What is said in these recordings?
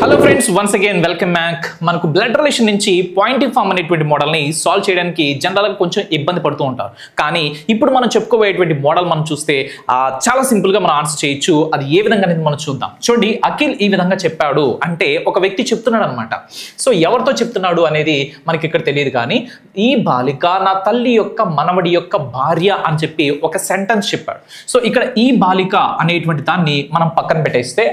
Hello friends, once again welcome back. మనకు blood relation నుంచి Poynting form అనేటువంటి మోడల్ని సాల్వ్ చేయడానికి జనరల్గా కొంచెం ఇబ్బంది పడుతూ ఉంటారు. కానీ ఇప్పుడు మనం చెప్పుకోబోయేటువంటి మోడల్ మనం చూస్తే చాలా సింపుల్గా మనం ఆన్సర్ చేయొచ్చు. అది ఏ విధంగా అనేది మనం చూద్దాం. చూడండి, అఖిల్ ఈ విధంగా చెప్పాడు అంటే ఒక వ్యక్తి చెప్తున్నాడు అనమాట. సో ఎవరితో చెప్తున్నాడు అనేది మనకి ఇక్కడ తెలియదు. కానీ ఈ బాలిక నా తల్లి యొక్క మనవడి యొక్క భార్య అని చెప్పి ఒక సెంటెన్స్ చెప్పాడు. సో ఇక్కడ ఈ బాలిక అనేటువంటి దాన్ని మనం పక్కన పెట్టేస్తే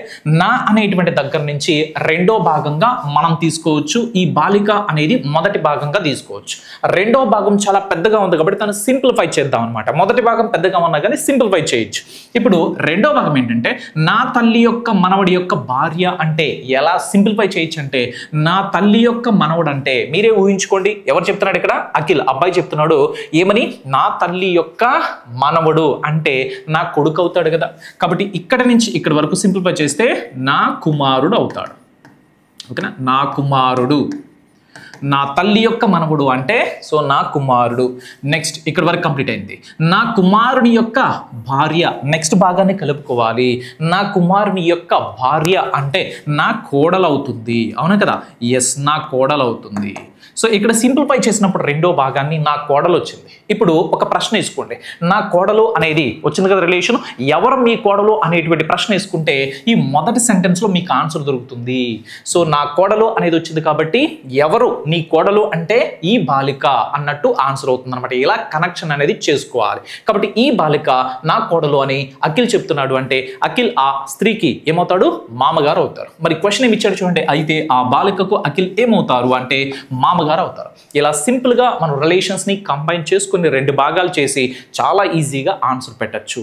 నా అనేటువంటి దగ్గర నుంచి రెండో భాగంగా మనం తీసుకోవచ్చు. ఈ బాలిక అనేది మొదటి భాగంగా తీసుకోవచ్చు. రెండో భాగం చాలా పెద్దగా ఉంది కాబట్టి దాన్ని సింప్లిఫై చేద్దాం అనమాట. మొదటి భాగం పెద్దగా ఉన్నా కానీ సింప్లిఫై చేయొచ్చు. ఇప్పుడు రెండో భాగం ఏంటంటే నా తల్లి యొక్క మనవడి యొక్క భార్య అంటే ఎలా సింప్లిఫై చేయొచ్చు అంటే నా తల్లి యొక్క మనవడు అంటే మీరే ఊహించుకోండి. ఎవరు చెప్తున్నాడు ఇక్కడ? అఖిల్ అబ్బాయి చెప్తున్నాడు. ఏమని? నా తల్లి యొక్క మనవడు అంటే నా కొడుకు అవుతాడు కదా. కాబట్టి ఇక్కడ నుంచి ఇక్కడ వరకు సింప్లిఫై చేస్తే నా కుమారుడు అవుతాడు. ఓకేనా? నా కుమారుడు. నా తల్లి యొక్క మనవడు అంటే సో నా కుమారుడు. నెక్స్ట్ ఇక్కడ వరకు కంప్లీట్ అయింది. నా కుమారుని యొక్క భార్య. నెక్స్ట్ భాగాన్ని కలుపుకోవాలి. నా కుమారుని యొక్క భార్య అంటే నా కోడలు అవుతుంది. అవునా కదా? ఎస్, నా కోడలు అవుతుంది. సో ఇక్కడ సింప్లిఫై చేసినప్పుడు రెండో భాగాన్ని నా కోడలు వచ్చింది. ఇప్పుడు ఒక ప్రశ్న వేసుకోండి. నా కోడలు అనేది వచ్చింది కదా రిలేషన్. ఎవరు మీ కోడలు అనేటువంటి ప్రశ్న వేసుకుంటే ఈ మొదటి సెంటెన్స్లో మీకు ఆన్సర్ దొరుకుతుంది. సో నా కోడలు అనేది వచ్చింది కాబట్టి ఎవరు నీ కోడలు అంటే ఈ బాలిక అన్నట్టు ఆన్సర్ అవుతుంది అనమాట. ఇలా కనెక్షన్ అనేది చేసుకోవాలి. కాబట్టి ఈ బాలిక నా కోడలు అని అఖిల్ చెప్తున్నాడు అంటే అఖిల్ ఆ స్త్రీకి ఏమవుతాడు? మామగారు అవుతారు. మరి క్వశ్చన్ ఏమి ఇచ్చాడు చూడండి. అయితే ఆ బాలికకు అఖిల్ ఏమవుతారు అంటే మామగారు అవుతారు. ఇలా సింపుల్గా మనం రిలేషన్స్ని కంబైన్ చేసుకుని రెండు భాగాలు చేసి చాలా ఈజీగా ఆన్సర్ పెట్టచ్చు.